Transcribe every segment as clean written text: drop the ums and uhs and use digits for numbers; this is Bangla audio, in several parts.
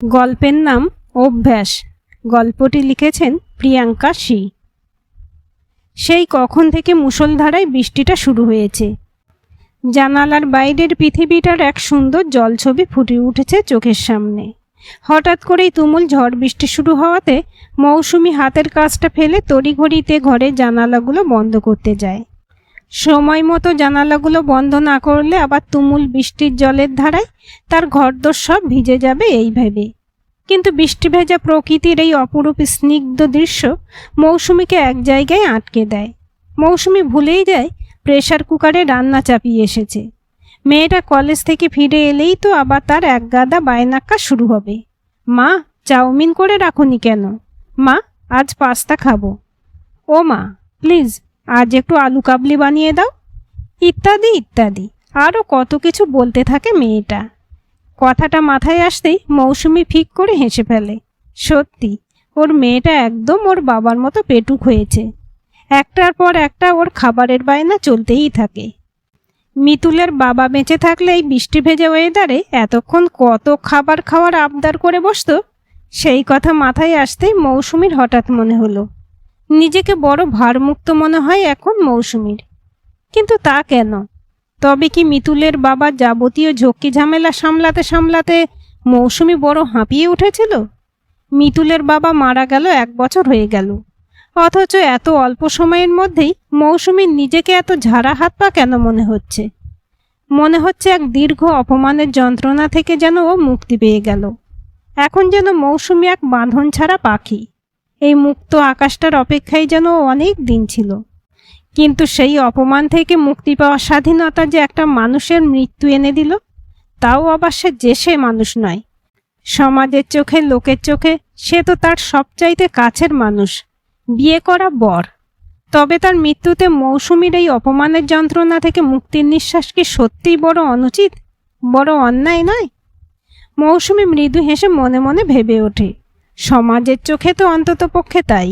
গল্পের নাম অভ্যাস। গল্পটি লিখেছেন প্রিয়াঙ্কা সি। সেই কখন থেকে মুষলধারায় বৃষ্টিটা শুরু হয়েছে। জানালার বাইরের পৃথিবীটার এক সুন্দর জলছবি ফুটে উঠেছে চোখের সামনে। হঠাৎ করেই তুমুল ঝড় বৃষ্টি শুরু হওয়াতে মৌসুমি হাতের কাজটা ফেলে তড়িঘড়িতে ঘরে জানালাগুলো বন্ধ করতে যায়। সময় মতো জানালাগুলো বন্ধ না করলে আবার তুমুল বৃষ্টির জলের ধারায় তার ঘরদোর সব ভিজে যাবে এই ভেবে। কিন্তু বৃষ্টি ভেজা প্রকৃতির এই অপরূপ স্নিগ্ধ দৃশ্য মৌসুমীকে এক জায়গায় আটকে দেয়। মৌসুমী ভুলেই যায় প্রেসার কুকারে রান্না চাপিয়ে এসেছে। মেয়েটা কলেজ থেকে ফিরে এলেই তো আবার তার একগাদা বায়নাক্কা শুরু হবে। মা, চাউমিন করে রাখুনি কেন? মা, আজ পাস্তা খাবো। ও মা, প্লিজ আজ একটু আলু কাবলি বানিয়ে দাও, ইত্যাদি ইত্যাদি। আরও কত কিছু বলতে থাকে মেয়েটা। কথাটা মাথায় আসতেই মৌসুমী ফিক করে হেসে ফেলে। সত্যি ওর মেয়েটা একদম ওর বাবার মতো পেটুক হয়েছে। একটার পর একটা ওর খাবারের বায়না চলতেই থাকে। মিতুলের বাবা বেঁচে থাকলে এই বৃষ্টি ভেজা ওয়েদারে এতক্ষণ কত খাবার খাওয়ার আবদার করে বসতো। সেই কথা মাথায় আসতেই মৌসুমীর হঠাৎ মনে হলো নিজেকে বড় ভারমুক্ত মনে হয় এখন মৌসুমীর। কিন্তু তা কেন? তবে কি মিতুলের বাবা যাবতীয় ঝক্কি ঝামেলা সামলাতে সামলাতে মৌসুমী বড় হাঁপিয়ে উঠেছিল? মিতুলের বাবা মারা গেল 1 বছর হয়ে গেল, অথচ এত অল্প সময়ের মধ্যেই মৌসুমীর নিজেকে এত ঝাড়া হাত পা কেন মনে হচ্ছে? মনে হচ্ছে এক দীর্ঘ অপমানের যন্ত্রণা থেকে যেন ও মুক্তি পেয়ে গেল। এখন যেন মৌসুমী এক বাঁধন ছাড়া পাখি। এই মুক্ত আকাশটার অপেক্ষায় যেন অনেক দিন ছিল। কিন্তু সেই অপমান থেকে মুক্তি পাওয়া স্বাধীনতা যে একটা মানুষের মৃত্যু এনে দিল, তাও আবার সে মানুষ নয়। সমাজের চোখে, লোকের চোখে সে তো তার সবচাইতে কাছের মানুষ, বিয়ে করা বর। তবে তার মৃত্যুতে মৌসুমীর এই অপমানের যন্ত্রণা থেকে মুক্তির নিঃশ্বাস কি সত্যিই বড় অনুচিত, বড় অন্যায় নয়? মৌসুমী মৃদু হেসে মনে মনে ভেবে ওঠে, সমাজের চোখে তো অন্ততপক্ষে তাই।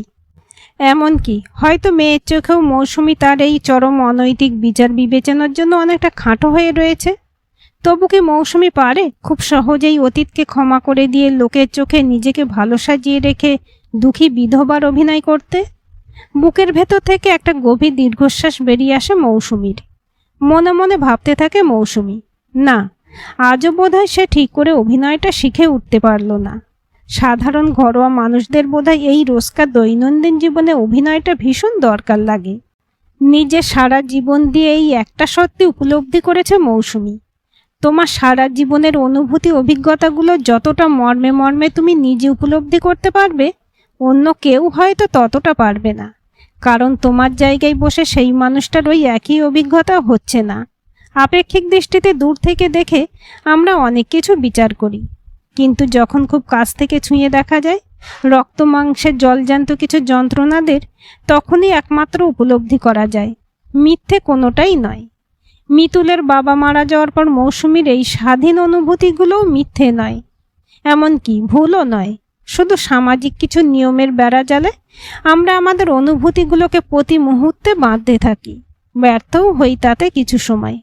এমনকি হয়তো মেয়ের চোখেও মৌসুমী তার এই চরম অনৈতিক বিচার বিবেচনার জন্য অনেকটা খাঁটো হয়ে রয়েছে। তবু কি মৌসুমী পারে খুব সহজেই অতীতকে ক্ষমা করে দিয়ে লোকের চোখে নিজেকে ভালো সাজিয়ে রেখে দুঃখী বিধবার অভিনয় করতে? বুকের ভেতর থেকে একটা গভীর দীর্ঘশ্বাস বেরিয়ে আসে মৌসুমীর। মনে মনে ভাবতে থাকে মৌসুমী, না, আজও বোধহয় সে ঠিক করে অভিনয়টা শিখে উঠতে পারল না। সাধারণ ঘরোয়া মানুষদের বোধহয় এই রোজকার দৈনন্দিন জীবনে অভিনয়টা ভীষণ দরকার লাগে। নিজের সারা জীবন দিয়ে এই একটা সত্যি উপলব্ধি করেছে মৌসুমী, তোমার সারা জীবনের অনুভূতি অভিজ্ঞতাগুলো যতটা মর্মে মর্মে তুমি নিজে উপলব্ধি করতে পারবে, অন্য কেউ হয়তো ততটা পারবে না। কারণ তোমার জায়গায় বসে সেই মানুষটার ওই একই অভিজ্ঞতা হচ্ছে না। আপেক্ষিক দৃষ্টিতে দূর থেকে দেখে আমরা অনেক কিছু বিচার করি, কিন্তু যখন খুব কাছ থেকে ছুঁয়ে দেখা যায় রক্ত মাংসের জলজান্ত কিছু যন্ত্রণাদের, তখনই একমাত্র উপলব্ধি করা যায় মিথ্যে কোনোটাই নয়। মিতুলের বাবা মারা যাওয়ার পর মৌসুমীর এই স্বাধীন অনুভূতিগুলোও মিথ্যে নয়, এমনকি ভুলও নয়। শুধু সামাজিক কিছু নিয়মের বেড়া জালে আমরা আমাদের অনুভূতিগুলোকে প্রতি মুহূর্তে বাঁধতে থাকি, ব্যর্থও হই তাতে কিছু সময়।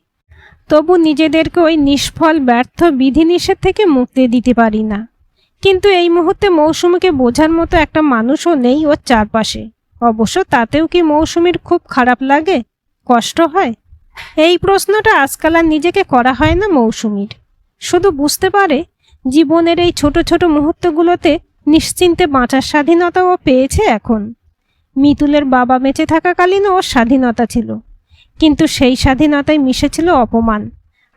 তবু নিজেদেরকে ওই নিষ্ফল ব্যর্থ বিধিনিষেধ থেকে মুক্তি দিতে পারি না। কিন্তু এই মুহূর্তে মৌসুমীকে বোঝার মতো একটা মানুষও নেই ওর চারপাশে। অবশ্য তাতেও কি মৌসুমীর খুব খারাপ লাগে, কষ্ট হয়? এই প্রশ্নটা আজকাল আর নিজেকে করা হয় না মৌসুমীর। শুধু বুঝতে পারে জীবনের এই ছোট ছোট মুহূর্তগুলোতে নিশ্চিন্তে বাঁচার স্বাধীনতা ও পেয়েছে এখন। মিতুলের বাবা বেঁচে থাকাকালীনও ওর স্বাধীনতা ছিল, কিন্তু সেই স্বাধীনতায় মিশেছিল অপমান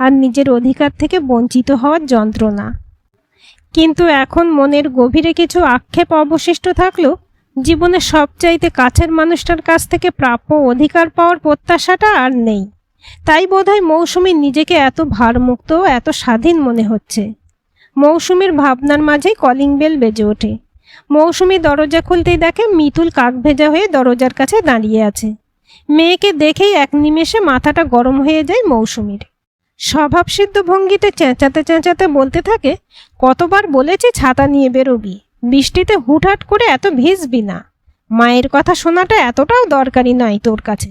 আর নিজের অধিকার থেকে বঞ্চিত হওয়ার যন্ত্রণা। কিন্তু এখন মনের গভীরে কিছু আক্ষেপ অবশিষ্ট থাকলেও জীবনের সবচাইতে কাছের মানুষটার কাছ থেকে প্রাপ্য অধিকার পাওয়ার প্রত্যাশাটা আর নেই। তাই বোধহয় মৌসুমীর নিজেকে এত ভারমুক্ত, এত স্বাধীন মনে হচ্ছে। মৌসুমীর ভাবনার মাঝেই কলিং বেল বেজে ওঠে। মৌসুমী দরজা খুলতেই দেখে মিতুল কাক ভেজা হয়ে দরজার কাছে দাঁড়িয়ে আছে। মেয়েকে দেখেই এক নিমেষে মাথাটা গরম হয়ে যায় মৌসুমীর। স্বভাবসিদ্ধ ভঙ্গিতে চেঁচাতে চেঁচাতে বলতে থাকে, কতবার বলেছি ছাতা নিয়ে বেরোবি, বৃষ্টিতে হুটহাট করে এত ভিজবি না। মায়ের কথা শোনাটা এতটাও দরকারি নয় তোর কাছে।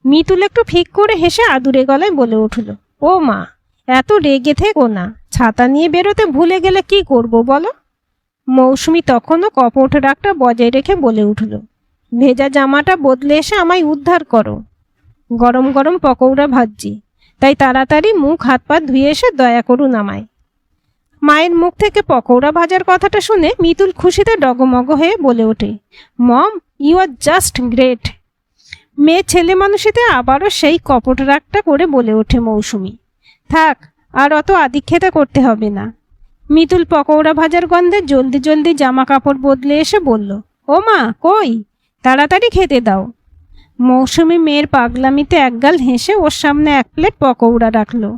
মিতুল একটু ফিক করে হেসে আদুরে গলায় বলে উঠল, ও মা, এত রেগে থেকো না, ছাতা নিয়ে বেরোতে ভুলে গেলে কি করব বলো? মৌসুমী তখনও কপট রাগটা বজায় রেখে বলে উঠল, ভেজা জামাটা বদলে এসে আমায় উদ্ধার করো। গরম গরম পকৌড়া ভাজছি, তাই তাড়াতাড়ি মুখ হাত পা ধুয়ে এসে দয়া করুন আমায়। মায়ের মুখ থেকে পকৌড়া ভাজার কথাটা শুনে মিতুল খুশিতে ডগমগ হয়ে বলে ওঠে, মম, ইউ আর জাস্ট গ্রেট। মেয়ে ছেলে মানুষেতে আবারও সেই কপট রাগটা করে বলে ওঠে মৌসুমী, থাক, আর অত আদিক্ষেতা করতে হবে না। মিতুল পকৌড়া ভাজার গন্ধে জলদি জলদি জামা কাপড় বদলে এসে বলল, ও মা, কই, তাড়াতাড়ি খেতে দাও। মৌসুমী মেয়ের পাগলামিতে একগাল হেসে ওর সামনে এক প্লেট পকৌড়া রাখলো।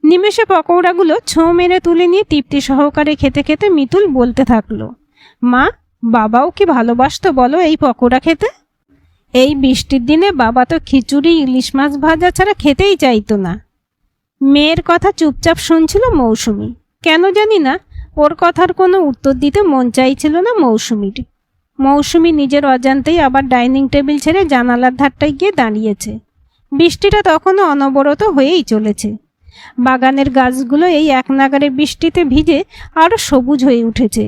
নিমেষে পকৌড়াগুলো ছোঁ মেরে তুলে নিয়ে তৃপ্তি সহকারে খেতে খেতে মিতুল বলতে থাকলো, মা, বাবাও কি ভালোবাসতো বলো এই পকোড়া খেতে? এই বৃষ্টির দিনে বাবা তো খিচুড়ি ইলিশ মাছ ভাজা ছাড়া খেতেই চাইতো না। মেয়ের কথা চুপচাপ শুনছিল মৌসুমী। কেন জানি না, ওর কথার কোনো উত্তর দিতে মন চাইছিল না মৌসুমীর। মৌসুমী নিজের অজান্তেই আবার ডাইনিং টেবিল ছেড়ে জানালার ধারটায় গিয়ে দাঁড়িয়েছে। বৃষ্টিটা তখনও অনবরত হয়েই চলেছে। বাগানের গাছগুলো এই এক নাগারে বৃষ্টিতে ভিজে আরও সবুজ হয়ে উঠেছে।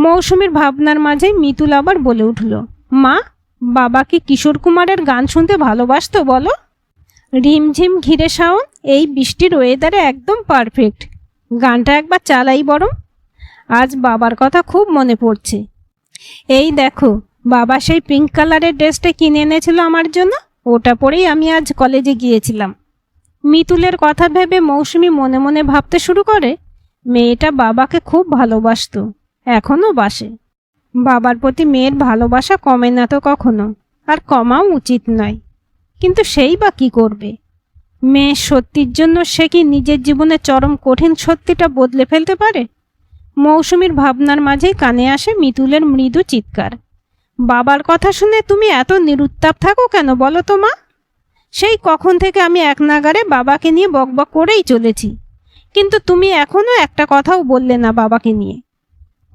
মৌসুমীর ভাবনার মাঝে মিতুল আবার বলে উঠল, মা, বাবা কি কিশোর কুমারের গান শুনতে ভালোবাসতো বলো? রিমঝিম ঘিরে শাওন এই বৃষ্টির ওয়েদারে একদম পারফেক্ট। গানটা একবার চালাই বরং। আজ বাবার কথা খুব মনে পড়ছে। এই দেখো, বাবা সেই পিঙ্ক কালারের ড্রেসটা কিনে এনেছিল আমার জন্য, ওটা পরেই আমি আজ কলেজে গিয়েছিলাম। মিতুলের কথা ভেবে মৌসুমী মনে মনে ভাবতে শুরু করে, মেয়েটা বাবাকে খুব ভালোবাসতো, এখনও বাসে। বাবার প্রতি মেয়ের ভালোবাসা কমে না তো কখনো, আর কমাও উচিত নয়। কিন্তু সেই বা কী করবে? মেয়ের সত্যির জন্য সে কি নিজের জীবনে চরম কঠিন সত্যিটা বদলে ফেলতে পারে? মৌসুমীর ভাবনার মাঝেই কানে আসে মিতুলের মৃদু চিৎকার, বাবার কথা শুনে তুমি এত নিরুত্তাপ থাকো কেন বলো তো মা? সেই কখন থেকে আমি এক নাগারে বাবাকে নিয়ে বকবক করেই চলেছি, কিন্তু তুমি এখনও একটা কথাও বললে না বাবাকে নিয়ে।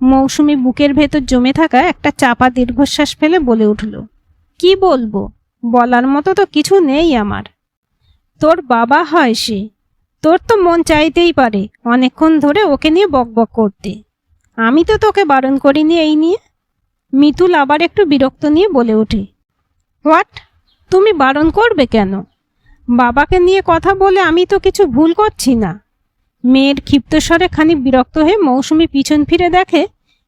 মৌসুমী বুকের ভেতর জমে থাকা একটা চাপা দীর্ঘশ্বাস ফেলে বলে উঠল, কি বলবো, বলার মতো তো কিছু নেই আমার। তোর বাবা হয় সে, তোর তো মন চাইতেই পারে অনেকক্ষণ ধরে ওকে নিয়ে বকবক করতে। আমি তো তোকে বারণ করিনি এই নিয়ে। মিতুল আবার একটু বিরক্ত নিয়ে বলে ওঠে, হোয়াট? তুমি বারণ করবে কেন? বাবাকে নিয়ে কথা বলে আমি তো কিছু ভুল করছি না। মেয়ের ক্ষিপ্ত স্বরে খানিক বিরক্ত হয়ে মৌসুমী পিছন ফিরে দেখে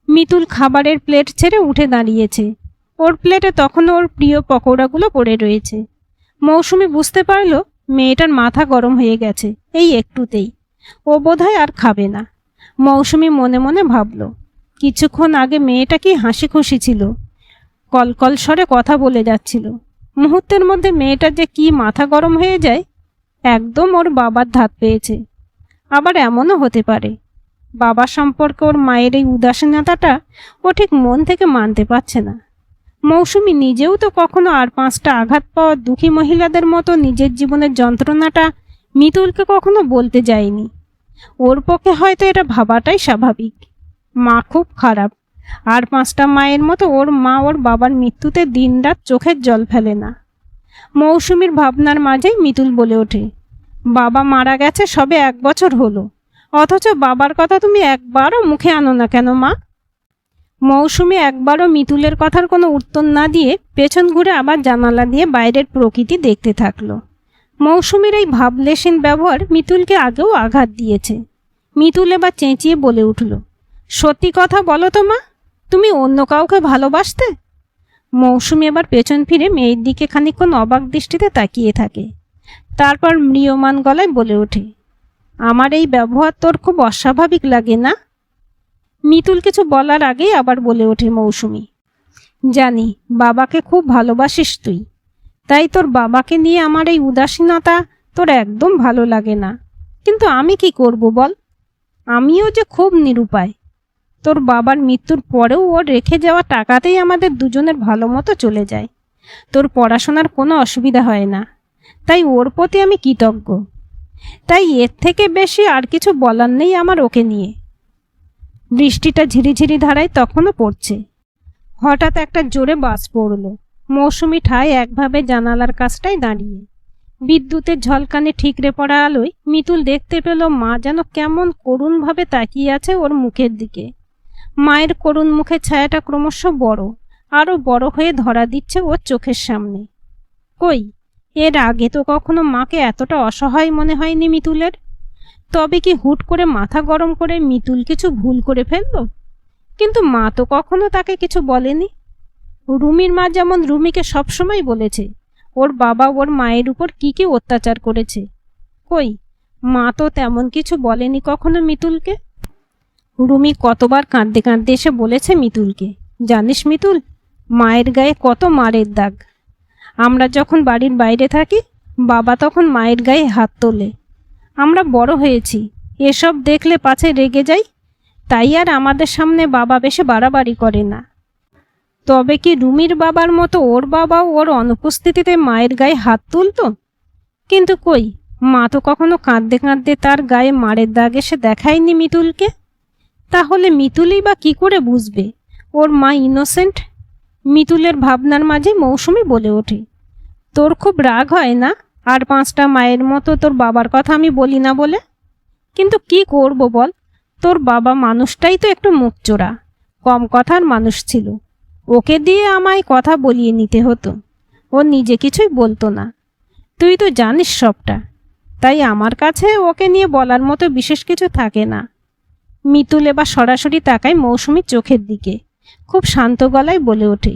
মিতুল খাবারের প্লেট ছেড়ে উঠে দাঁড়িয়েছে। ওর প্লেটে তখনও ওর প্রিয় পকোড়াগুলো পড়ে রয়েছে। মৌসুমী বুঝতে পারল মেয়েটার মাথা গরম হয়ে গেছে এই একটুতেই, ও বোধহয় আর খাবে না। মৌসুমী মনে মনে ভাবল, কিছুক্ষণ আগে মেয়েটা কি হাসি খুশি ছিল, কলকল স্বরে কথা বলে যাচ্ছিল, মুহূর্তের মধ্যে মেয়েটার যে কি মাথা গরম হয়ে যায়। একদম ওর বাবার ধাত পেয়েছে। আবার এমনও হতে পারে বাবা সম্পর্কে ওর মায়ের এই উদাসীনতাটা ও ঠিক মন থেকে মানতে পারছে না। মৌসুমী নিজেও তো কখনো আর 5টা আঘাত পাওয়া দুঃখী মহিলাদের মতো নিজের জীবনের যন্ত্রণাটা মিতুলকে কখনো বলতে যায়নি। ওর পক্ষে হয়তো এটা ভাবাটাই স্বাভাবিক। মা খুব খারাপ, আর 5টা মায়ের মতো ওর মা ওর বাবার মৃত্যুতে দিনরাত চোখের জল ফেলে না। মৌসুমীর ভাবনার মাঝেই মিতুল বলে ওঠে, বাবা মারা গেছে সবে 1 বছর হলো, অথচ বাবার কথা তুমি একবারও মুখে আনো না কেন মা? মৌসুমী একবারও মিতুলের কথার কোনো উত্তর না দিয়ে পেছন ঘুরে আবার জানালা দিয়ে বাইরের প্রকৃতি দেখতে থাকলো। মৌসুমীর এই ভাবলেশীন ব্যবহার মিতুলকে আগেও আঘাত দিয়েছে। মিতুল এবার চেঁচিয়ে বলে উঠল, সত্যি কথা বলো তো মা, তুমি অন্য কাউকে ভালোবাসতে? মৌসুমী এবার পেছন ফিরে মেয়ের দিকে খানিকক্ষণ অবাক দৃষ্টিতে তাকিয়ে থাকে। তারপর ম্রিয়মান গলায় বলে ওঠে, আমার এই ব্যবহার তোর খুব অস্বাভাবিক লাগে না? মিতুল কিছু বলার আগেই আবার বলে ওঠে মৌসুমী, জানি বাবাকে খুব ভালোবাসিস তুই, তাই তোর বাবাকে নিয়ে আমার এই উদাসীনতা তোর একদম ভালো লাগে না। কিন্তু আমি কি করব বল? আমিও যে খুব নিরুপায়। তোর বাবার মৃত্যুর পরেও ওর রেখে যাওয়া টাকাতেই আমাদের দুজনের ভালো মতো চলে যায়। তোর পড়াশোনার কোনো অসুবিধা হয় না, তাই ওর প্রতি আমি কৃতজ্ঞ। তাই এর থেকে বেশি আর কিছু বলার নেই আমার ওকে নিয়ে। বৃষ্টিটা ঝিরিঝিরি ধারায় তখনও পড়ছে। হঠাৎ একটা জোরে বাজ পড়ল। মৌসুমী ঠায় একভাবে জানালার কাছটায় দাঁড়িয়ে। বিদ্যুতের ঝলকানে ঠিকরে পড়া আলোয় মিতুল দেখতে পেল মা যেন কেমন করুণভাবে তাকিয়ে আছে ওর মুখের দিকে। মায়ের করুণ মুখের ছায়াটা ক্রমশ বড়, আরও বড় হয়ে ধরা দিচ্ছে ওর চোখের সামনে। কই, এর আগে তো কখনো মাকে এতটা অসহায় মনে হয়নি মিতুলের। তবে কি হুট করে মাথা গরম করে মিতুল কিছু ভুল করে ফেলল? কিন্তু মা তো কখনো তাকে কিছু বলেনি। রুমির মা যেমন রুমিকে সবসময় বলেছে ওর বাবা ওর মায়ের উপর কি কি অত্যাচার করেছে। কই, মা তো তেমন কিছু বলেনি কখনো মিতুলকে। রুমি কতবার কাঁদতে কাঁদতে এসে বলেছে মিতুলকে, জানিস মিতুল, মায়ের গায়ে কত মারের দাগ। আমরা যখন বাড়ির বাইরে থাকি বাবা তখন মায়ের গায়ে হাত তোলে। আমরা বড় হয়েছি, এসব দেখলে পাছে রেগে যাই, তাই আর আমাদের সামনে বাবা বেশি বাড়াবাড়ি করে না। তবে কি রুমির বাবার মতো ওর বাবাও ওর অনুপস্থিতিতে মায়ের গায়ে হাত তুলত? কিন্তু কই, মা তো কখনো কাঁদতে কাঁদতে তার গায়ে মারের দাগ এসে দেখায়নি মিতুলকে। তাহলে মিতুলই বা কি করে বুঝবে ওর মা ইনোসেন্ট? মিতুলের ভাবনার মাঝে মৌসুমী বলে ওঠে, তোর খুব রাগ হয় না আর 5টা মায়ের মতো তোর বাবার কথা আমি বলি না বলে? কিন্তু কি করব বল, তোর বাবা মানুষটাই তো একটু মুখচোরা, কম কথার মানুষ ছিল। ওকে দিয়ে আমায় কথা বলিয়ে নিতে হতো, ও নিজে কিছুই বলতো না। তুই তো জানিস সবটা, তাই আমার কাছে ওকে নিয়ে বলার মতো বিশেষ কিছু থাকে না। মিতুল এবার সরাসরি তাকায় মৌসুমীর চোখের দিকে, খুব শান্ত গলায় বলে ওঠে,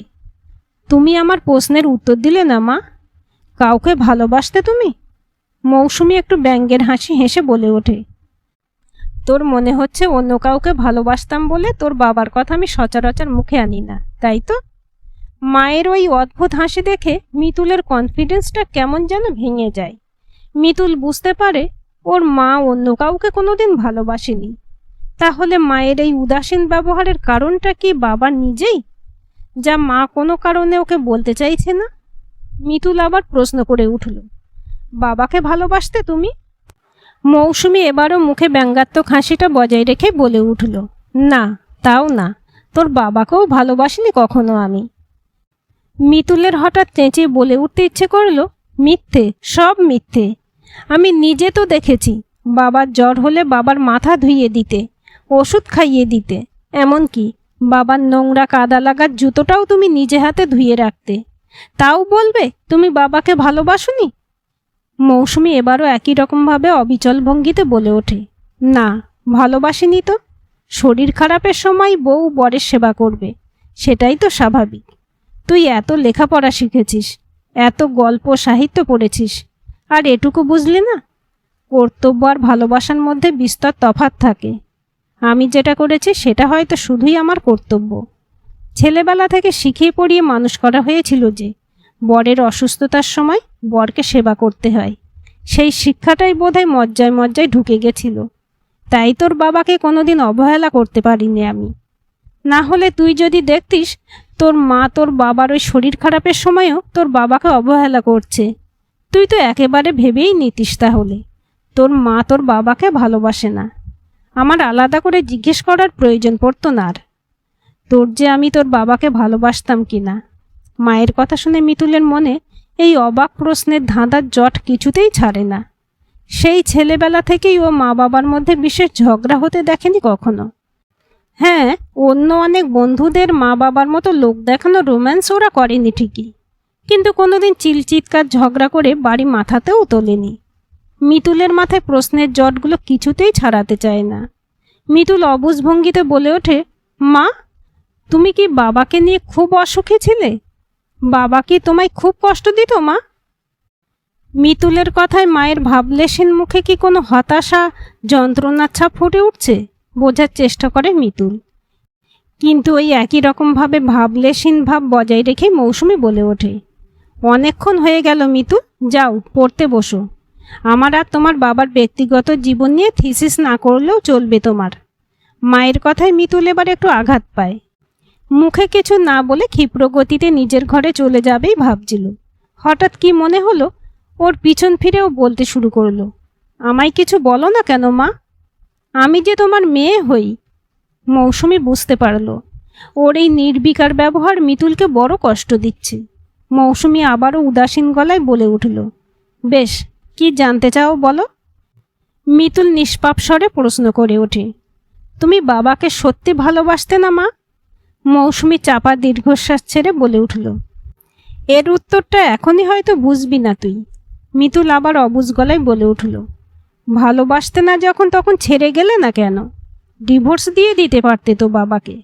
তুমি আমার প্রশ্নের উত্তর দিলে না মা। কাউকে ভালোবাসতে তুমি? মৌসুমী একটু ব্যঙ্গের হাসি হেসে বলে ওঠে, তোর মনে হচ্ছে অন্য কাউকে ভালোবাসতাম বলে তোর বাবার কথা আমি সচরাচর মুখে আনি না, তাই তো? মায়ের ওই অদ্ভুত হাসি দেখে মিতুলের কনফিডেন্সটা কেমন যেন ভেঙে যায়। মিতুল বুঝতে পারে ওর মা অন্য কাউকে কোনোদিন ভালোবাসেনি। তাহলে মায়ের এই উদাসীন ব্যবহারের কারণটা কি বাবা নিজেই, যা মা কোনো কারণে ওকে বলতে চাইছে না? মিতুল আবার প্রশ্ন করে উঠল, বাবাকে ভালোবাসতে তুমি? মৌসুমী এবারও মুখে ব্যঙ্গাত্মক হাসিটা বজায় রেখে বলে উঠল, না, তাও না, তোর বাবাকেও ভালোবাসিনি কখনো আমি। মিতুলের হঠাৎ চেঁচিয়ে বলে উঠতে ইচ্ছে করলো, মিথ্যে, সব মিথ্যে। আমি নিজে তো দেখেছি বাবার জ্বর হলে বাবার মাথা ধুইয়ে দিতে, ওষুধ খাইয়ে দিতে, এমনকি বাবার নোংরা কাদা লাগার জুতোটাও তুমি নিজে হাতে ধুয়ে রাখতে। তাও বলবে তুমি বাবাকে ভালোবাসোনি? মৌসুমী এবারও একই রকমভাবে অবিচল ভঙ্গিতে বলে ওঠে, না, ভালোবাসিনি তো। শরীর খারাপের সময় বউ বরের সেবা করবে, সেটাই তো স্বাভাবিক। তুই এত লেখাপড়া শিখেছিস, এত গল্প সাহিত্য পড়েছিস, আর এটুকু বুঝলি না? কর্তব্য আর ভালোবাসার মধ্যে বিস্তর তফাৎ থাকে। আমি যেটা করেছি সেটা হয়তো শুধুই আমার কর্তব্য। ছেলেবেলা থেকে শিখিয়ে পড়িয়ে মানুষ করা হয়েছিল যে বরের অসুস্থতার সময় বরকে সেবা করতে হয়। সেই শিক্ষাটাই বোধহয় মজ্জায় মজ্জায় ঢুকে গেছিল। তাই তোর বাবাকে কোনোদিন অবহেলা করতে পারিনি আমি। না হলে তুই যদি দেখতিস তোর মা তোর বাবার ওই শরীর খারাপের সময়ও তোর বাবাকে অবহেলা করছে, তুই তো একেবারে ভেবেই নিতিস তাহলে তোর মা তোর বাবাকে ভালোবাসে না। আমার আলাদা করে জিজ্ঞেস করার প্রয়োজন পড়তো না আর, তোর যে আমি তোর বাবাকে ভালোবাসতাম কিনা। মায়ের কথা শুনে মিতুলের মনে এই অবাক প্রশ্নের ধাঁধার জট কিছুতেই ছাড়ে না। সেই ছেলেবেলা থেকেই ও মা বাবার মধ্যে বিশেষ ঝগড়া হতে দেখেনি কখনো। হ্যাঁ, অন্য অনেক বন্ধুদের মা বাবার মতো লোক দেখানো রোম্যান্স ওরা করেনি ঠিকই, কিন্তু কোনোদিন চিলচিৎকার ঝগড়া করে বাড়ি মাথাতেও তোলেনি। মিতুলের মাথায় প্রশ্নের জটগুলো কিছুতেই ছাড়াতে চায় না। মিতুল অবুঝ ভঙ্গিতে বলে ওঠে, মা, তুমি কি বাবাকে নিয়ে খুব অসুখী ছিলে? বাবা কি তোমায় খুব কষ্ট দিত মা? মিতুলের কথায় মায়ের ভাবলেশীন মুখে কি কোনো হতাশা, যন্ত্রণার ছাপ ফুটে উঠছে বোঝার চেষ্টা করে মিতুল। কিন্তু ওই একই রকমভাবে ভাবলেশীন ভাব বজায় রেখে মৌসুমী বলে ওঠে, অনেকক্ষণ হয়ে গেল মিতু, যাও পড়তে বসো। আমার আর তোমার বাবার ব্যক্তিগত জীবন নিয়ে থিসিস না করলেও চলবে তোমার। মায়ের কথায় মিতুল এবার একটু আঘাত পায়। মুখে কিছু না বলে ক্ষিপ্র গতিতে নিজের ঘরে চলে যাবেই ভাবছিল। হঠাৎ কি মনে হলো ওর পিছন ফিরেও বলতে শুরু করলো, আমায় কিছু বলো না কেন মা? আমি যে তোমার মেয়ে হই। মৌসুমী বুঝতে পারল ওর এই নির্বিকার ব্যবহার মিতুলকে বড় কষ্ট দিচ্ছে। মৌসুমী আবারও উদাসীন গলায় বলে উঠল, বেশ, কি জানতে চাও বলো? মিতুল নিষ্পাপ স্বরে প্রশ্ন করে ওঠে। তুমি বাবাকে সত্যি ভালোবাসতে না মা? মৌসুমী চাপা দীর্ঘশ্বাস ছেড়ে বলে উঠল। এর উত্তরটা এখনই হয়তো বুঝবি না তুই। মিতুল আবার অবুঝ গলায় বলে উঠল। ভালোবাসতে না যখন তখন ছেড়ে গেলে না কেন? ডিভোর্স দিয়ে দিতে পারতে তো বাবাকে।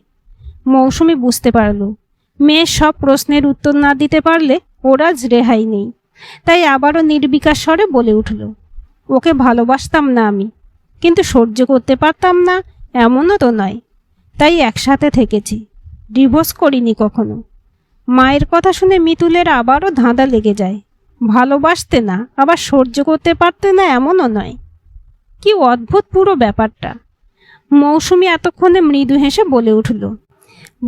মৌসুমী বুঝতে পারল মেয়ের সব প্রশ্নের উত্তর না দিতে পারলে ওর আজ রেহাই নেই, তাই আবারও নির্বিকার স্বরে বলে উঠল। ওকে ভালোবাসতাম না আমি, কিন্তু সহ্য করতে পারতাম না এমনও তো নয়, তাই একসাথে থেকেছি, ডিভোর্স করিনি কখনো। মায়ের কথা শুনে মিতুলের আবারও ধাঁধা লেগে যায়। ভালোবাসতে না আবার সহ্য করতে পারতে না এমনও নয়। কি অদ্ভুত পুরো ব্যাপারটা। মৌসুমী এতক্ষণে মৃদু হেসে বলে উঠল।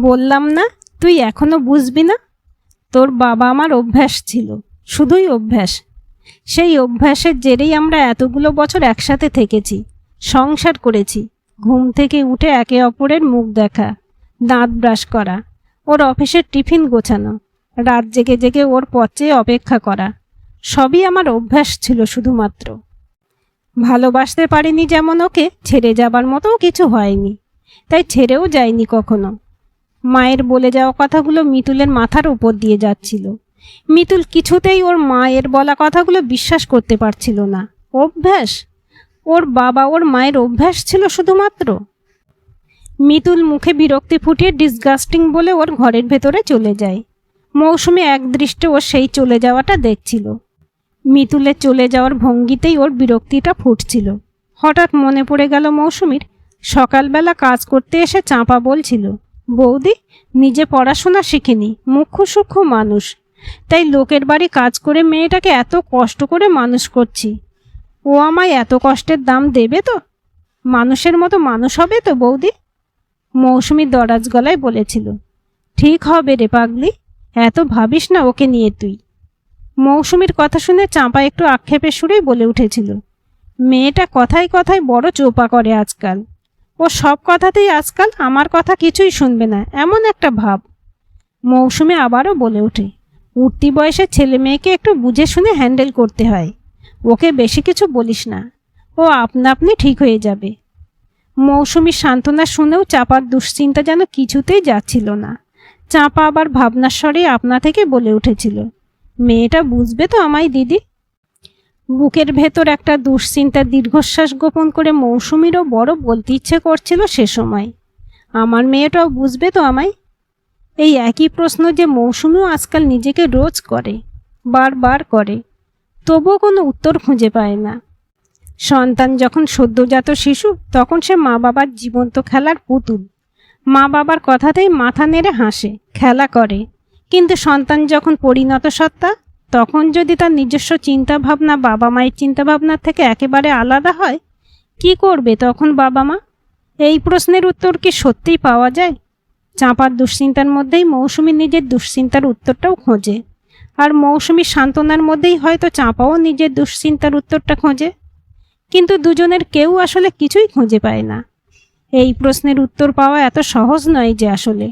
বললাম না তুই এখনো বুঝবি না? তোর বাবা আমার অভ্যাস ছিল, শুধুই অভ্যাস। সেই অভ্যাসের জেরেই আমরা এতগুলো বছর একসাথে থেকেছি, সংসার করেছি। ঘুম থেকে উঠে একে অপরের মুখ দেখা, দাঁত ব্রাশ করা, ওর অফিসের টিফিন গোছানো, রাত জেগে জেগে ওর পথে অপেক্ষা করা, সবই আমার অভ্যাস ছিল শুধুমাত্র। ভালোবাসতে পারিনি যেমন, ওকে ছেড়ে যাবার মতোও কিছু হয়নি, তাই ছেড়েও যায়নি কখনো। মায়ের বলে যাওয়া কথাগুলো মিতুলের মাথার উপর দিয়ে যাচ্ছিল। মিতুল কিছুতেই ওর মায়ের বলা কথাগুলো বিশ্বাস করতে পারছিল না। অভ্যাস? ওর বাবা ওর মায়ের অভ্যাস ছিল শুধুমাত্র? মিতুল মুখে বিরক্তি ফুটিয়ে ডিসগাস্টিং বলে ওর ঘরের ভেতরে চলে যায়। মৌসুমী একদৃষ্টে ওর সেই চলে যাওয়াটা দেখছিল। মিতুলের চলে যাওয়ার ভঙ্গিতেই ওর বিরক্তিটা ফুটছিল। হঠাৎ মনে পড়ে গেল মৌসুমীর সকালবেলা কাজ করতে এসে চাঁপা বলছিল, বৌদি নিজে পড়াশোনা শিখেনি, মুখ্য সূক্ষ্ম মানুষ, তাই লোকের বাড়ি কাজ করে মেয়েটাকে এত কষ্ট করে মানুষ করছি। ও আমায় এত কষ্টের দাম দেবে তো? মানুষের মতো মানুষ হবে তো বৌদি? মৌসুমী দরাজ গলায় বলেছিল। ঠিক হবে রে পাগলি, এত ভাবিস না ওকে নিয়ে তুই। মৌসুমীর কথা শুনে চাঁপা একটু আক্ষেপের সুরেই বলে উঠেছিল, মেয়েটা কথায় কথায় বড় চোপা করে আজকাল। ও সব কথাতেই আজকাল আমার কথা কিছুই শুনবে না, এমন একটা ভাব। মৌসুমী আবারও বলে ওঠে, উঠতি বয়সের ছেলে মেয়েকে একটু বুঝে শুনে হ্যান্ডেল করতে হয়। ওকে বেশি কিছু বলিস না, ও আপনা আপনি ঠিক হয়ে যাবে। মৌসুমীর সান্ত্বনা শুনেও চাঁপার দুশ্চিন্তা যেন কিছুতেই যাচ্ছিল না। চাঁপা আবার ভাবনার স্বরে আপনা থেকে বলে উঠেছিল, মেয়েটা বুঝবে তো আমায় দিদি? বুকের ভেতর একটা দুশ্চিন্তার দীর্ঘশ্বাস গোপন করে মৌসুমীরও বড় বলতে ইচ্ছে করছিল সে সময়, আমার মেয়েটাও বুঝবে তো আমায়? এই একই প্রশ্ন যে মৌসুমীও আজকাল নিজেকে রোজ করে, বারবার করে, তবুও কোনো উত্তর খুঁজে পায় না। সন্তান যখন সদ্যজাত শিশু তখন সে মা বাবার জীবন্ত খেলার পুতুল। মা বাবার কথাতেই মাথা নেড়ে হাসে, খেলা করে। কিন্তু সন্তান যখন পরিণত সত্তা, তখন যদি তার নিজস্ব চিন্তাভাবনা বাবা মায়ের চিন্তাভাবনার থেকে একেবারে আলাদা হয়, কি করবে তখন বাবা মা? এই প্রশ্নের উত্তর কি সত্যিই পাওয়া যায়? চাঁপার দুশ্চিন্তার মধ্যেই মৌসুমী নিজের দুশ্চিন্তার উত্তরটাও খোঁজে, আর মৌসুমীর সান্ত্বনার মধ্যেই হয়তো চাঁপাও নিজের দুশ্চিন্তার উত্তরটা খোঁজে। কিন্তু দুজনের কেউ আসলে কিছুই খুঁজে পায় না। এই প্রশ্নের উত্তর পাওয়া এত সহজ নয় যে আসলে।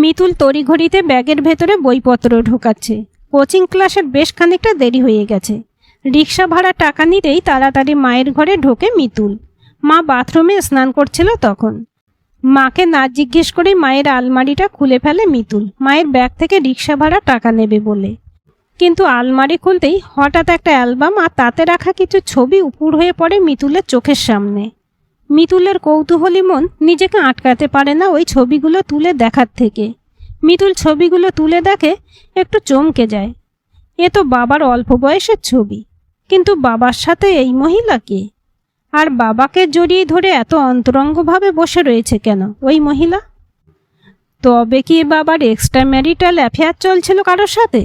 মিতুল তড়িঘড়িতে ব্যাগের ভেতরে বইপত্র ঢোকাচ্ছে। কোচিং ক্লাসের বেশ খানিকটা দেরি হয়ে গেছে। রিক্সা ভাড়া টাকা নিতেই তাড়াতাড়ি মায়ের ঘরে ঢোকে মিতুল। মা বাথরুমে স্নান করছিল তখন। মাকে না জিজ্ঞেস করেই মায়ের আলমারিটা খুলে ফেলে মিতুল, মায়ের ব্যাগ থেকে রিক্সা ভাড়া টাকা নেবে বলে। কিন্তু আলমারি খুলতেই হঠাৎ একটা অ্যালবাম আর তাতে রাখা কিছু ছবি উপুড় হয়ে পড়ে মিতুলের চোখের সামনে। মিতুলের কৌতূহলী মন নিজেকে আটকাতে পারে না ওই ছবিগুলো তুলে দেখার থেকে। মিতুল ছবিগুলো তুলে দেখে, একটু চমকে যায়। এ তো বাবার অল্প বয়সের ছবি, কিন্তু বাবার সাথে এই মহিলা কে? আর বাবাকে জড়িয়ে ধরে এত অন্তরঙ্গভাবে বসে রয়েছে কেন ওই মহিলা? তবে কি বাবার এক্সট্রা ম্যারিটাল অ্যাফেয়ার চলছিল কারোর সাথে?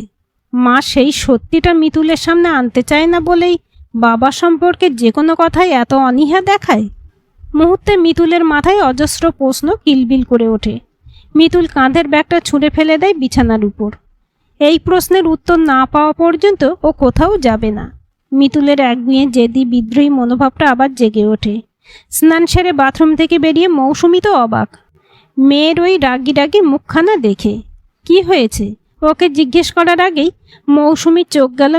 মা সেই সত্যিটা মিতুলের সামনে আনতে চায় না বলেই বাবা সম্পর্কে যে কোনো কথাই এত অনীহা দেখায়। মুহূর্তে মিতুলের মাথায় অজস্র প্রশ্ন কিলবিল করে ওঠে। মিতুল কাঁধের ব্যাগটা ছুঁড়ে ফেলে দেয় বিছানার উপর। এই প্রশ্নের উত্তর না পাওয়া পর্যন্ত ও কোথাও যাবে না। মিতুলের একগুঁয়ে জেদি বিদ্রোহী মনোভাবটা আবার জেগে ওঠে। স্নান সেরে বাথরুম থেকে বেরিয়ে মৌসুমী তো অবাক মেয়ের ওই রাগি রাগি মুখখানা দেখে। কি হয়েছে? ও ওকে জিজ্ঞেস করার আগেই মৌসুমীর চোখ গেল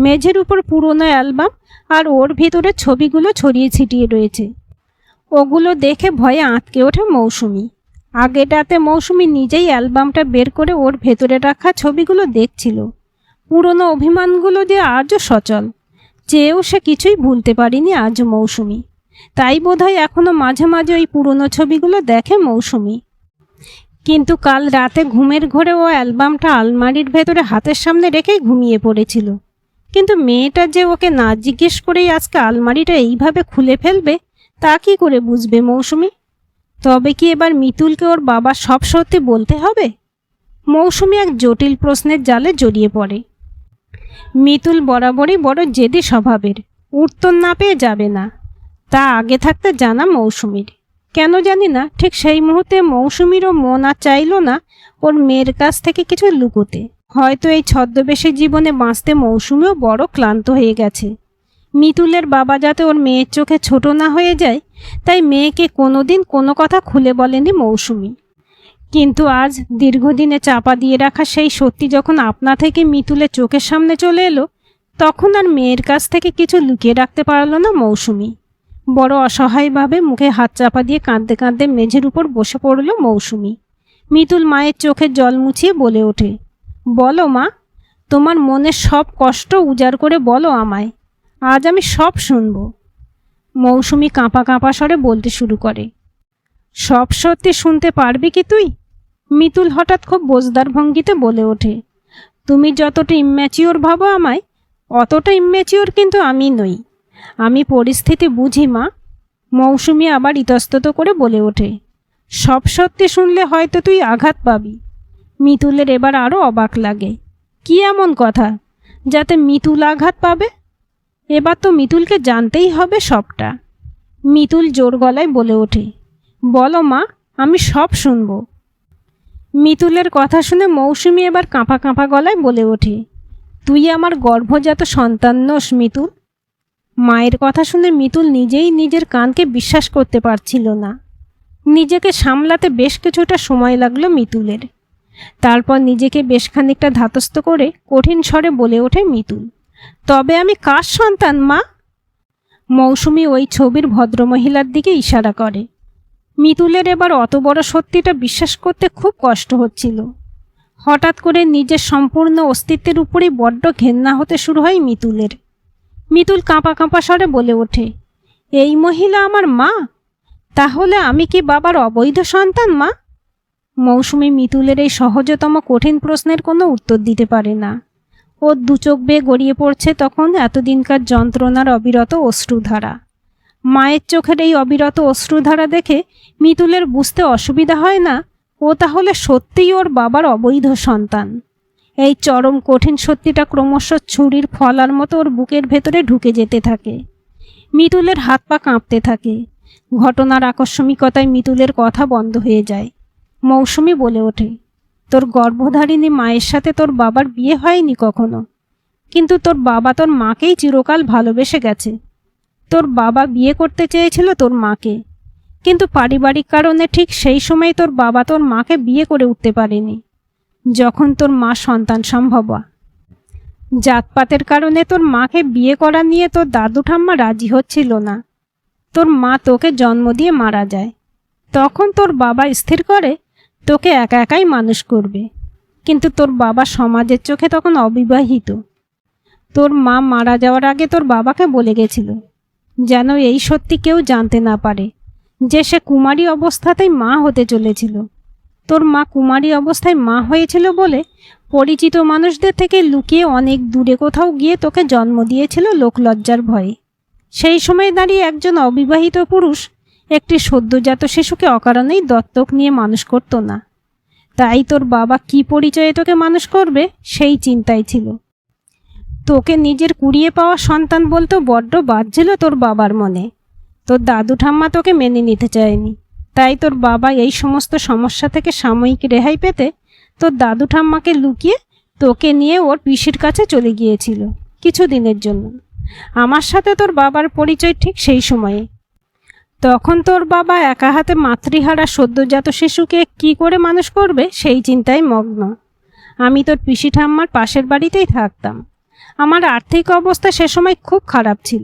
মেঝের উপর পুরনো অ্যালবাম আর ওর ভিতরে ছবিগুলো ছড়িয়ে ছিটিয়ে রয়েছে। ওগুলো দেখে ভয়ে আঁতকে ওঠে মৌসুমী। আগের রাতে মৌসুমী নিজেই অ্যালবামটা বের করে ওর ভেতরে রাখা ছবিগুলো দেখছিল। পুরনো অভিমানগুলো যে আজও সচল, চেয়েও সে কিছুই ভুলতে পারেনি আজও মৌসুমী। তাই বোধহয় এখনো মাঝে মাঝে ওই পুরনো ছবিগুলো দেখে মৌসুমী। কিন্তু কাল রাতে ঘুমের ঘোরে ও অ্যালবামটা আলমারির ভেতরে হাতের সামনে রেখেই ঘুমিয়ে পড়েছিল। কিন্তু মেয়েটা যে ওকে না জিজ্ঞেস করেই আজকে আলমারিটা এইভাবে খুলে ফেলবে তা কি করে বুঝবে মৌসুমী? তবে কি এবার মিতুলকে ওর বাবা সব সত্যি বলতে হবে? মৌসুমী এক জটিল প্রশ্নের জালে জড়িয়ে পড়ে। মিতুল বরাবরই বড় জেদি স্বভাবের, উত্তর না পেয়ে যাবে না, তা আগে থাকতে জানা মৌসুমীর। কেন জানি না, ঠিক সেই মুহূর্তে মৌসুমীরও মন আর চাইল না ওর মেয়ের কাছ থেকে কিছু লুকোতে। হয়তো এই ছদ্মবেশী জীবনে বাঁচতে মৌসুমীও বড় ক্লান্ত হয়ে গেছে। মিতুলের বাবা যাতে ওর মেয়ের চোখে ছোট না হয়ে যায়, তাই মেয়েকে কোনোদিন কোনো কথা খুলে বলেনি মৌসুমী। কিন্তু আজ দীর্ঘদিনে চাপা দিয়ে রাখা সেই সত্যি যখন আপনা থেকে মিতুলের চোখের সামনে চলে এলো, তখন আর মেয়ের কাছ থেকে কিছু লুকিয়ে রাখতে পারল না মৌসুমী। বড় অসহায়ভাবে মুখে হাত চাপা দিয়ে কাঁদতে কাঁদতে মেঝের উপর বসে পড়ল মৌসুমী। মিতুল মায়ের চোখের জল মুছিয়ে বলে ওঠে, বলো মা, তোমার মনের সব কষ্ট উজাড় করে বলো আমায়, আজ আমি সব শুনব। মৌসুমী কাঁপা কাঁপা স্বরে বলতে শুরু করে, সব সত্যি শুনতে পারবি কি তুই? মিতুল হঠাৎ খুব বোঝদার ভঙ্গিতে বলে ওঠে, তুমি যতটা ইম্যাচিওর ভাবো আমায়, অতটা ইম্যাচিওর কিন্তু আমি নই। আমি পরিস্থিতি বুঝি মা। মৌসুমী আবার ইতস্তত করে বলে ওঠে, সব সত্যি শুনলে হয়তো তুই আঘাত পাবি। মিতুলের এবার আরও অবাক লাগে, কি এমন কথা যাতে মিতুল আঘাত পাবে? এবার তো মিতুলকে জানতেই হবে সবটা। মিতুল জোর গলায় বলে ওঠে, বলো মা, আমি সব শুনব। মিতুলের কথা শুনে মৌসুমী এবার কাঁপা কাঁপা গলায় বলে ওঠে, তুই আমার গর্ভজাত সন্তান নোস মিতুল। মায়ের কথা শুনে মিতুল নিজেই নিজের কানকে বিশ্বাস করতে পারছিল না। নিজেকে সামলাতে বেশ কিছুটা সময় লাগলো মিতুলের। তারপর নিজেকে বেশ খানিকটা ধাতস্থ করে কঠিন স্বরে বলে ওঠে মিতুল, তবে আমি কার সন্তান মা? মৌসুমী ওই ছবির ভদ্রমহিলার দিকে ইশারা করে। মিতুলের এবার অত বড় সত্যিটা বিশ্বাস করতে খুব কষ্ট হচ্ছিল। হঠাৎ করে নিজের সম্পূর্ণ অস্তিত্বের উপরেই বড্ড ঘেন্না হতে শুরু হয় মিতুলের। মিতুল কাঁপা কাঁপা স্বরে বলে ওঠে, এই মহিলা আমার মা? তাহলে আমি কি বাবার অবৈধ সন্তান মা? মৌসুমী মিতুলের এই সহজতম কঠিন প্রশ্নের কোনো উত্তর দিতে পারে না। ওর দুচোখ বেয়ে গড়িয়ে পড়ছে তখন এতদিনকার যন্ত্রণার অবিরত অশ্রুধারা। মায়ের চোখের এই অবিরত অশ্রুধারা দেখে মিতুলের বুঝতে অসুবিধা হয় না ও তাহলে সত্যিই ওর বাবার অবৈধ সন্তান। এই চরম কঠিন সত্যিটা ক্রমশ ছুরির ফলার মতো ওর বুকের ভেতরে ঢুকে যেতে থাকে। মিতুলের হাত পা কাঁপতে থাকে। ঘটনার আকস্মিকতায় মিতুলের কথা বন্ধ হয়ে যায়। মৌসুমী বলে ওঠে, তোর গর্ভধারিণী মায়ের সাথে তোর বাবার বিয়ে হয়নি কখনো, কিন্তু তোর বাবা তোর মাকেই চিরকাল ভালোবেসে গেছে। তোর বাবা বিয়ে করতে চেয়েছিল তোর মাকে, কিন্তু পারিবারিক কারণে ঠিক সেই সময় তোর বাবা তোর মাকে বিয়ে করে উঠতে পারেনি, যখন তোর মা সন্তান সম্ভবা। জাতপাতের কারণে তোর মাকে বিয়ে করা নিয়ে তোর দাদু ঠাম্মা রাজি হচ্ছিল না। তোর মা তোকে জন্ম দিয়ে মারা যায়। তখন তোর বাবা স্থির করে তোকে একা একাই মানুষ করবে, কিন্তু তোর বাবা সমাজের চোখে তখন অবিবাহিত। তোর মা মারা যাওয়ার আগে তোর বাবাকে বলে গেছিল যেন এই সত্যি কেউ জানতে না পারে যে সে কুমারী অবস্থাতেই মা হতে চলেছিল। তোর মা কুমারী অবস্থায় মা হয়েছিল বলে পরিচিত মানুষদের থেকে লুকিয়ে অনেক দূরে কোথাও গিয়ে তোকে জন্ম দিয়েছিল লোকলজ্জার ভয়ে। সেই সময় দাঁড়িয়ে একজন অবিবাহিত পুরুষ একটি সদ্যজাত শিশুকে অকারণেই দত্তক নিয়ে মানুষ করত না। তাই তোর বাবা কি পরিচয়ে তোকে মানুষ করবে সেই চিন্তায় ছিল। তোকে নিজের কুড়িয়ে পাওয়া সন্তান বলতেও বড্ড বাজছিল তোর বাবার মনে। তোর দাদু ঠাম্মা তোকে মেনে নিতে চায়নি, তাই তোর বাবা এই সমস্ত সমস্যা থেকে সাময়িক রেহাই পেতে তোর দাদু ঠাম্মাকে লুকিয়ে তোকে নিয়ে ওর পিসির কাছে চলে গিয়েছিল কিছুদিনের জন্য। আমার সাথে তোর বাবার পরিচয় ঠিক সেই সময়ে। তখন তোর বাবা একা হাতে মাতৃহারা সদ্যজাত শিশুকে কি করে মানুষ করবে সেই চিন্তায় মগ্ন। আমি তোর পিসি ঠাম্মার পাশের বাড়িতেই থাকতাম। আমার আর্থিক অবস্থা সে সময় খুব খারাপ ছিল।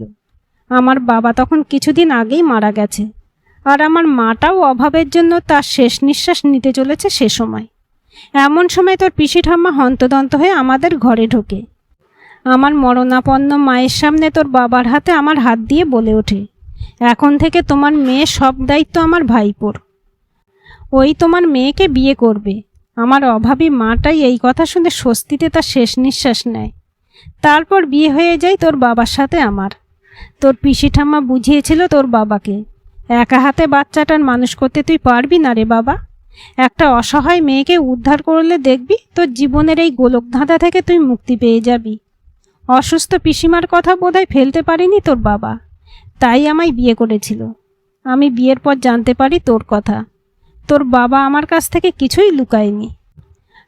আমার বাবা তখন কিছুদিন আগেই মারা গেছে, আর আমার মাটাও অভাবের জন্য তার শেষ নিঃশ্বাস নিতে চলেছে সে সময়। এমন সময় তোর পিসি ঠাম্মা হন্তদন্ত হয়ে আমাদের ঘরে ঢোকে। আমার মরণাপন্ন মায়ের সামনে তোর বাবার হাতে আমার হাত দিয়ে বলে ওঠে, এখন থেকে তোমার মেয়ে সব দায়িত্ব আমার ভাইপোর, ওই তোমার মেয়েকে বিয়ে করবে। আমার অভাবী মাটাই এই কথা শুনে স্বস্তিতে তার শেষ নিঃশ্বাস নেয়। তারপর বিয়ে হয়ে যায় তোর বাবার সাথে আমার। তোর পিসি ঠাম্মা বুঝিয়েছিল তোর বাবাকে, একা হাতে বাচ্চাটার মানুষ করতে তুই পারবি না রে বাবা। একটা অসহায় মেয়েকে উদ্ধার করলে দেখবি তোর জীবনের এই গোলকধাঁধা থেকে তুই মুক্তি পেয়ে যাবি। অসুস্থ পিসিমার কথা বোধহয় ফেলতে পারিনি তোর বাবা, তাই আমায় বিয়ে করেছিল। আমি বিয়ের পর জানতে পারি তোর কথা। তোর বাবা আমার কাছ থেকে কিছুই লুকায়নি।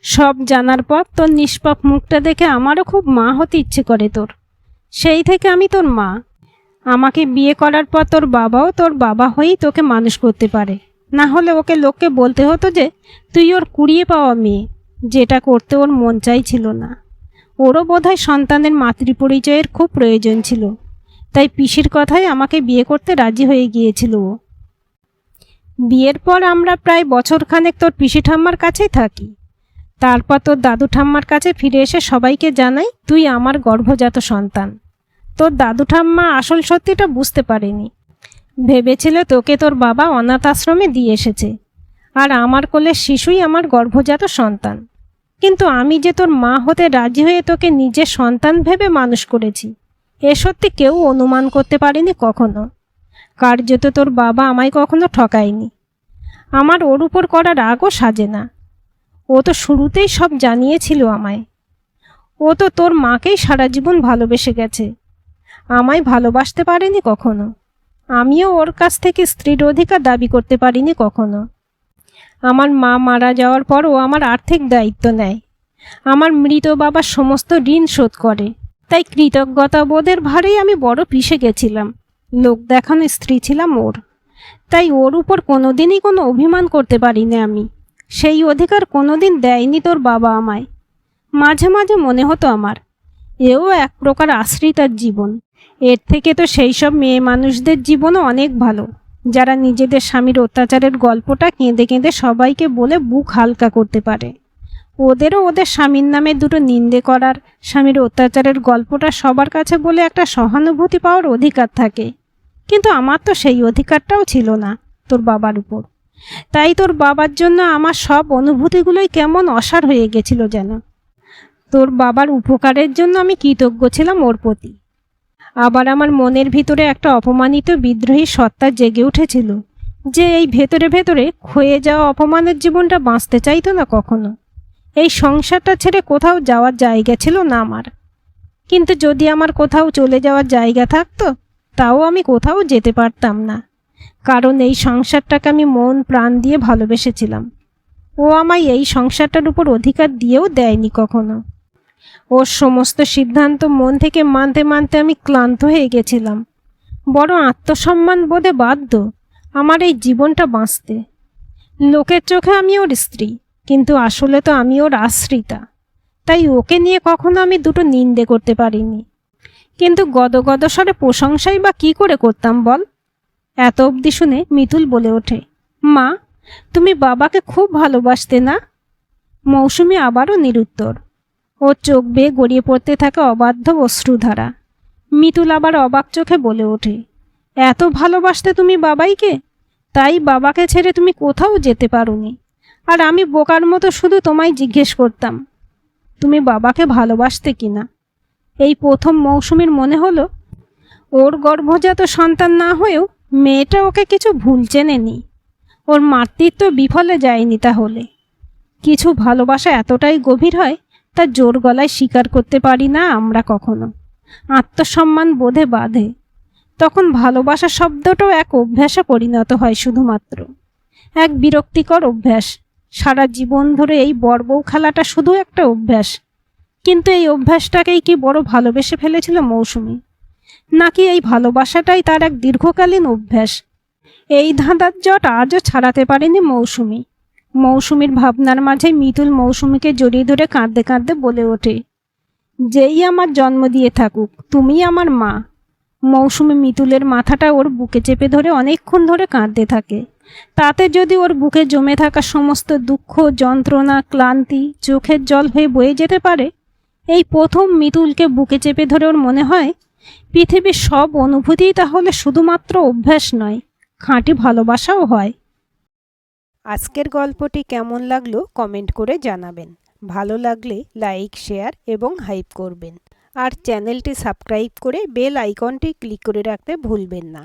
সব জানার পর তোর নিষ্পাপ মুখটা দেখে আমারও খুব মা হতে ইচ্ছে করে তোর। সেই থেকে আমি তোর মা। আমাকে বিয়ে করার পর তোর বাবাও তোর বাবা হয়েই তোকে মানুষ করতে পারে, না হলে ওকে লোককে বলতে হতো যে তুই ওর কুড়িয়ে পাওয়া মেয়ে, যেটা করতে ওর মন চাইছিল না। ওরও বোধহয় সন্তানের মাতৃপরিচয়ের খুব প্রয়োজন ছিল, তাই পিসির কথায় আমাকে বিয়ে করতে রাজি হয়ে গিয়েছিল ও। বিয়ের পর আমরা প্রায় বছরখানেক তোর পিসি ঠাম্মার কাছেই থাকি। তারপর তোর দাদু ঠাম্মার কাছে ফিরে এসে সবাইকে জানাই তুই আমার গর্ভজাত সন্তান। তোর দাদু ঠাম্মা আসল সত্যিটা বুঝতে পারেনি, ভেবেছিল তোকে তোর বাবা অনাথ আশ্রমে দিয়ে এসেছে, আর আমার কোলের শিশুই আমার গর্ভজাত সন্তান। কিন্তু আমি যে তোর মা হতে রাজি হয়ে তোকে নিজের সন্তান ভেবে মানুষ করেছি, এ সত্যি কেউ অনুমান করতে পারেনি কখনো। কার্যত তোর বাবা আমায় কখনো ঠকায়নি। আমার ওর উপর করা রাগও সাজে না। ও তো শুরুতেই সব জানিয়েছিল আমায়। ও তো তোর মাকেই সারা জীবন ভালোবেসে গেছে, আমায় ভালোবাসতে পারেনি কখনো। আমিও ওর কাছ থেকে স্ত্রীর অধিকার দাবি করতে পারিনি কখনো। আমার মা মারা যাওয়ার পর ও আমার আর্থিক দায়িত্ব নেয়, আমার মৃত বাবার সমস্ত ঋণ শোধ করে। তাই কৃতজ্ঞতা বোধের ভারেই আমি বড় পিষে গেছিলাম। লোক দেখানো স্ত্রী ছিলাম ওর। তাই ওর উপর কোনোদিনই কোনো অভিমান করতে পারিনি আমি। সেই অধিকার কোনোদিন দেয়নি তোর বাবা আমায়। মাঝে মাঝে মনে হতো আমার এও এক প্রকার আশ্রিতার জীবন। এর থেকে তো সেই সব মেয়ে মানুষদের জীবনও অনেক ভালো, যারা নিজেদের স্বামীর অত্যাচারের গল্পটা কেঁদে কেঁদে সবাইকে বলে বুক হালকা করতে পারে। ওদেরও ওদের স্বামীর নামে দুটো নিন্দে করার, স্বামীর অত্যাচারের গল্পটা সবার কাছে বলে একটা সহানুভূতি পাওয়ার অধিকার থাকে। কিন্তু আমার তো সেই অধিকারটাও ছিল না তোর বাবার উপর। তাই তোর বাবার জন্য আমার সব অনুভূতিগুলোই কেমন অসাড় হয়ে গেছিল যেন। তোর বাবার উপকারের জন্য আমি কৃতজ্ঞ ছিলাম ওর প্রতি। আবার আমার মনের ভিতরে একটা অপমানিত বিদ্রোহী সত্তা জেগে উঠেছিল, যে এই ভেতরে ভেতরে ক্ষয়ে যাওয়া অপমানের জীবনটা বাঁচতে চাইতো না কখনো। এই সংসারটা ছেড়ে কোথাও যাওয়ার জায়গা ছিল না আমার। কিন্তু যদি আমার কোথাও চলে যাওয়ার জায়গা থাকতো, তাও আমি কোথাও যেতে পারতাম না, কারণ এই সংসারটাকে আমি মন প্রাণ দিয়ে ভালোবেসেছিলাম। ও আমায় এই সংসারটার উপর অধিকার দিয়েও দেয়নি কখনো। ওর সমস্ত সিদ্ধান্ত মন থেকে মানতে মানতে আমি ক্লান্ত হয়ে গেছিলাম। বড় আত্মসম্মান বোধে বাধ্য আমার এই জীবনটা বাঁচতে। লোকের চোখে আমি ওর স্ত্রী, কিন্তু আসলে তো আমি ওর আশ্রিতা। তাই ওকে নিয়ে কখনো আমি দুটো নিন্দে করতে পারিনি। কিন্তু গদগদ স্বরে প্রশংসাই বা কী করে করতাম বল? এত অবধি শুনে মিতুল বলে ওঠে, মা, তুমি বাবাকে খুব ভালোবাসতে না? মৌসুমী আবারও নিরুত্তর। ওর চোখ বেয়ে গড়িয়ে পড়তে থাকে অবাধ্য অশ্রুধারা। মিতুল আবার অবাক চোখে বলে ওঠে, এত ভালোবাসতে তুমি বাবাইকে, তাই বাবাকে ছেড়ে তুমি কোথাও যেতে পারোনি। আর আমি বোকার মতো শুধু তোমায় জিজ্ঞেস করতাম তুমি বাবাকে ভালোবাসতে কিনা। এই প্রথম মৌসুমীর মনে হলো ওর গর্ভজাত সন্তান না হয়েও মেয়েটা ওকে কিছু ভুল চেনেনি। ওর মাতৃত্ব বিফলে যায়নি। তাহলে কিছু ভালোবাসা এতটাই গভীর হয় তা জোর গলায় স্বীকার করতে পারি না আমরা কখনো। আত্মসম্মান বোধে বাঁধে। তখন ভালোবাসা শব্দটাও এক অভ্যাসে পরিণত হয়, শুধুমাত্র এক বিরক্তিকর অভ্যাস। সারা জীবন ধরে এই বড়বউ খেলাটা শুধু একটা অভ্যাস। কিন্তু এই অভ্যাসটাকেই কি বড় ভালোবেসে ফেলেছিল মৌসুমী? নাকি এই ভালোবাসাটাই তার এক দীর্ঘকালীন অভ্যাস? এই ধাঁধার জট আজও ছাড়াতে পারেনি মৌসুমী। মৌসুমীর ভাবনার মাঝে মিতুল মৌসুমীকে জড়িয়ে ধরে কাঁদতে কাঁদতে বলে ওঠে, যেই আমার জন্ম দিয়ে থাকুক, তুমিই আমার মা। মৌসুমী মিতুলের মাথাটা ওর বুকে চেপে ধরে অনেকক্ষণ ধরে কাঁদতে থাকে। তাতে যদি ওর বুকে জমে থাকা সমস্ত দুঃখ, যন্ত্রণা, ক্লান্তি চোখের জল হয়ে বয়ে যেতে পারে, এই প্রথম মিতুলকে বুকে চেপে ধরে ওর মনে হয় পৃথিবীর সব অনুভূতিই তাহলে শুধুমাত্র অভ্যাস নয়, খাঁটি ভালোবাসাও হয়। আজকের গল্পটি কেমন লাগলো কমেন্ট করে জানাবেন। ভালো লাগলে লাইক, শেয়ার এবং হাইপ করবেন। আর চ্যানেলটি সাবস্ক্রাইব করে বেল আইকনটি ক্লিক করে রাখতে ভুলবেন না।